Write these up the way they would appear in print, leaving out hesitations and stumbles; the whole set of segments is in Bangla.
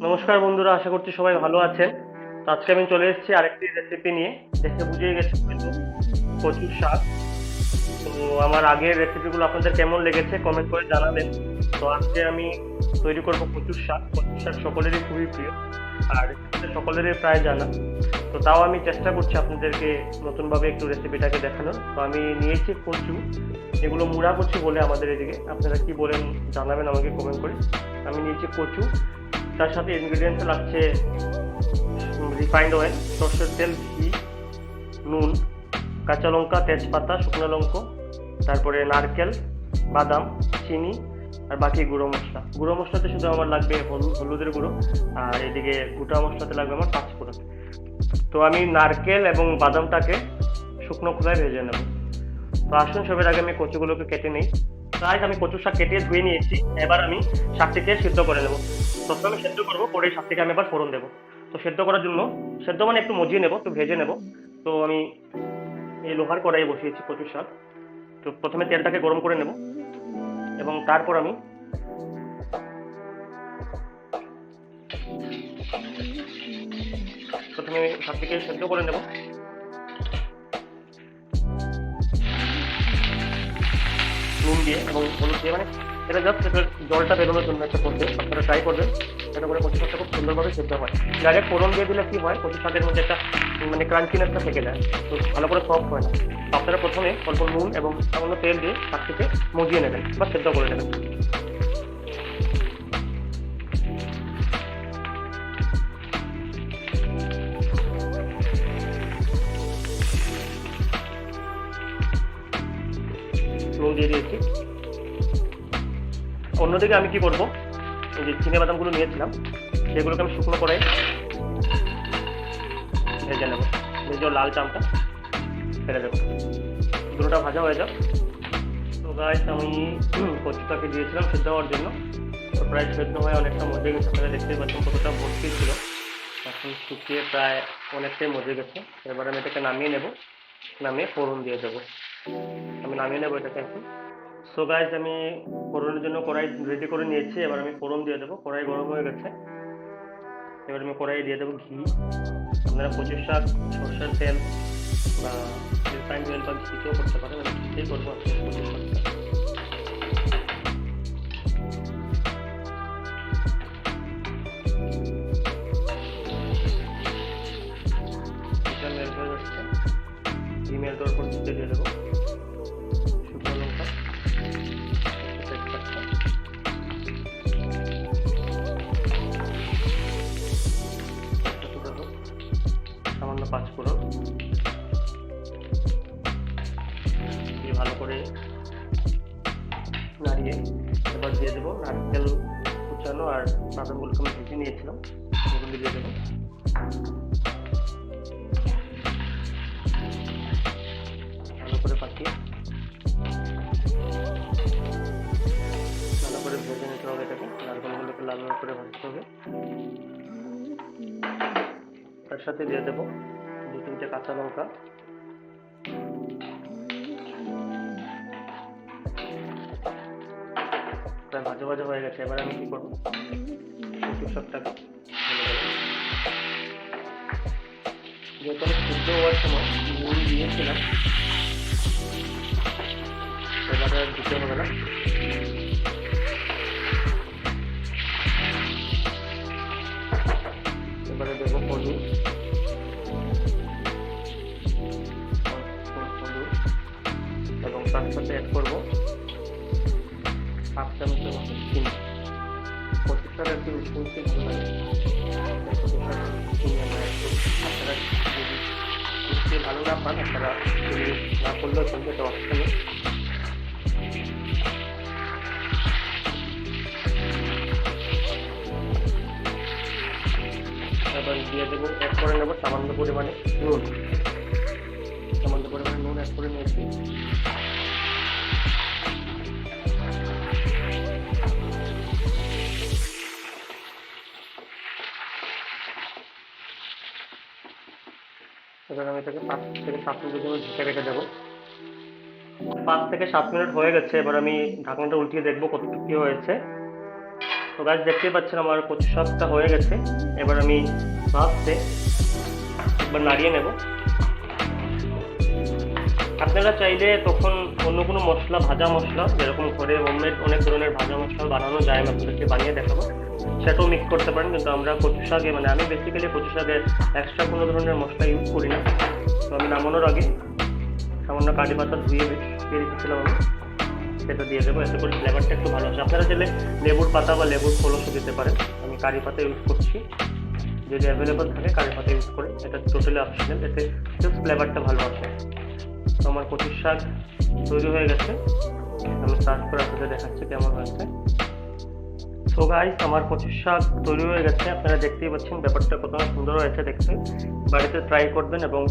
নমস্কার বন্ধুরা, আশা করছি সবাই ভালো আছেন। তো আজকে আমি চলে এসেছি আরেকটি রেসিপি নিয়ে। দেখে বুঝিয়ে গেছি হয়তো, কচুর শাক। তো আমার আগের রেসিপিগুলো আপনাদের কেমন লেগেছে কমেন্ট করে জানাবেন। তো আজকে আমি তৈরি করব কচুর শাক। কচুর শাক সকলেরই খুবই প্রিয়, আর রেসিপিটা সকলেরই প্রায় জানা। তো তাও আমি চেষ্টা করছি আপনাদেরকে নতুনভাবে একটু রেসিপিটাকে দেখানোর। তো আমি নিয়েছি কচু, এগুলো মুড়া কচু বলে আমাদের এদিকে, আপনারা কি বলেন জানাবেন আমাকে কমেন্ট করে। আমি নিয়েছি কচু, তার সাথে ইনগ্রিডিয়েন্টস লাগছে রিফাইন্ড অয়েল, সর্ষের তেল, ঘি, নুন, কাঁচা লঙ্কা, তেজপাতা, শুকনো লঙ্কা, তারপরে নারকেল, বাদাম, চিনি, আর বাকি গুঁড়ো মশলা। গুঁড়ো মশলাতে শুধু আমার লাগবে হলুদের গুঁড়ো, আর এদিকে গোটা মশলাতে লাগবে আমার পাঁচফোড়ন। তো আমি নারকেল এবং বাদামটাকে শুকনো খোলায় ভেজে নেব। তো আসুন সবের আগে আমি কচুগুলোকে কেটে নিই। গাইস, আমি কচুর শাক কেটে ধুয়ে নিয়েছি। এবার আমি শাকটিকে সিদ্ধ করে নেব। প্রথমে আমি সেদ্ধ করবো, পরে এই শাকটিকে আমি এবার ফোড়ন দেবো। তো সেদ্ধ করার জন্য, সেদ্ধ মানে একটু মজিয়ে নেব, একটু ভেজে নেব। তো আমি এই লোহার কড়াইয়ে বসিয়েছি কচুর শাক। তো প্রথমে তেলটাকে গরম করে নেব, এবং তারপর আমি প্রথমে শাকটিকে সেদ্ধ করে নেব নুন দিয়ে এবং হলুদ দিয়ে। মানে এটা জাস্ট এটা জলটা বেরোনোর জন্য একটা প্রসেস, আপনারা ট্রাই করবেন এটা করে। কচু শাকটা খুব সুন্দরভাবে সেদ্ধ হয়। ডাইরেক্ট ফোড়ন দিয়ে দিলে কি হয়, কচু শাকের মধ্যে একটা মানে ক্রাঞ্চিনেসটা থেকে যায়, তো ভালো করে সফট হয় না। তো আপনারা প্রথমে অল্প নুন এবং সামান্য তেল দিয়ে শাকটিকে মজিয়ে নেবেন বা সেদ্ধ করে নেবেন। নুন দিয়ে দিয়েছি। অন্যদিকে আমি কি করব, এই যে চিনে বাদামগুলো নিয়েছিলাম সেগুলোকে আমি শুকনো করে ভেজে নেব। ভেজে লাল চামটা ফেলে দেবো, দুটোটা ভাজা হয়ে যাক। তো গাইস, আমি কচুটাকে দিয়েছিলাম সেদ্ধ হওয়ার জন্য। তো প্রায় সেদ্ধ হয়ে অনেকটা মজে গেছে, আপনারা দেখতেই পাচ্ছেন কতটা ভর্তি ছিল। এখন শুকিয়ে প্রায় অনেকটাই মজে গেছে। এবার আমি এটাকে নামিয়ে নেব, নামিয়ে ফোড়ন দিয়ে দেবো। আমি নামিয়ে নেবো এটাকে এখন। সো গাইস, আমি ফোড়নের জন্য কড়াই রেডি করে নিয়েছি। এবার আমি ফোড়ন দিয়ে দেবো। কড়াই গরম হয়ে গেছে, এবার আমি কড়াই দিয়ে দেবো ঘি। আপনারা কচুর শাক সরষের তেল বা রিফাইন্ড অয়েল বা ঘিতেও করতে পারেন, আমি ঘিতেই করবো আজকে কচুর শাকটা। ঘিটা মেল্ট হয়ে যাচ্ছে, ঘি মেল্ট হওয়ার পর ঘিতে দিয়ে দেবো শুকনো লঙ্কা, তেজপাতা, দেবো সামান্য পাঁচফোড়ন দিয়ে ভালো করে নাড়িয়ে এবার দিয়ে দেবো নারকেল কুচানো আর বাদামগুলোকে আমি ভেজে নিয়েছিলাম, এগুলো দিয়ে দেবো। ভালো করে পাকিয়ে ভালো করে ভেজে নিতে হবে এটাকে। নারকেলগুলোকে লাল লাল করে ভাজতে হবে। তার সাথে দিয়ে দেবো দু তিনটে কাঁচা লঙ্কা। প্রায় ভাজা ভাজা হয়ে গেছে। এবার আমি কি করবো, কচু শাকটাকে ঢেলে দেবো। যেহেতু আমি সিদ্ধ হওয়ার সময় নুন দিয়েছিলাম, এবারে আর দিতে হবে না। এবারে দেবো হলুদ, হলুদ, এবং তার সাথে অ্যাড করবো হাফ চামচের মতো চিনি। কচু শাক একটু মিষ্টি মিষ্টি ভালো লাগে, কচু শাক চিনি আমরা একটু। আপনারা যদি মিষ্টি ভালো না পান, আপনারা চিনি না করলেও চলবে, এটা অপশনে। এবার দিয়ে দেবো, অ্যাড করে নেবো সামান্য পরিমাণে নুন। সামান্য পরিমাণে নুন অ্যাড করে নিয়েছি। এবার আমি এটাকে 5 থেকে 7 মিনিটের জন্য ঢেকে রেখে দেবো। 5 থেকে 7 মিনিট হয়ে গেছে। এবার আমি ঢাকনাটা উল্টিয়ে দেখবো কতটুকু কি হয়েছে। তো গাছ দেখতেই পাচ্ছেন আমার কচু শাকটা হয়ে গেছে। এবার আমি ভাবতে একবার নাড়িয়ে নেব। আপনারা চাইলে তখন অন্য কোনো মশলা, ভাজা মশলা, যেরকম ঘরে হোমমেড অনেক ধরনের ভাজা মশলা বানানো যায়, আমি আপনাদেরকে বানিয়ে দেখাবো, সেটাও মিক্স করতে পারেন। কিন্তু আমরা কচু শাকে, মানে আমি বেসিক্যালি কচু শাকে এক্সট্রা কোনো ধরনের মশলা ইউজ করি না। তো আমি নামানোর আগে সামান্য কারি পাতা ধুয়ে রেখেছিলাম, আমি সেটা দিয়ে দেবো, এতে করে ফ্লেভারটা একটু ভালো আসে। আপনারা চাইলে লেবুর পাতা বা লেবুর খোলসও দিতে পারেন। আমি কারি পাতা ইউজ করছি, যদি অ্যাভেলেবল থাকে কারি পাতা ইউজ করে, এটা টোটালি অপশনাল, এতে জাস্ট ফ্লেভারটা ভালো আসে। তো আমার কচুর শাক তৈরি হয়ে গেছে, আমি সার্ভ করে আপনাদের দেখাচ্ছি কেমন হয়েছে। সো গাইস, আমার কচুর শাক তৈরি হয়ে গেছে, আপনারা দেখতেই পাচ্ছেন ব্যাপারটা কত সুন্দর হয়েছে দেখতে। বাড়িতে ট্রাই করবেন এবং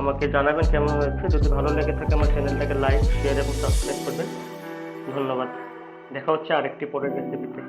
আমাকে জানাবেন কেমন হয়েছে। যদি ভালো লেগে থাকে আমার চ্যানেলটাকে লাইক, শেয়ার এবং সাবস্ক্রাইব করবেন। ধন্যবাদ। দেখা হচ্ছে আরেকটি পরের রেসিপিতে।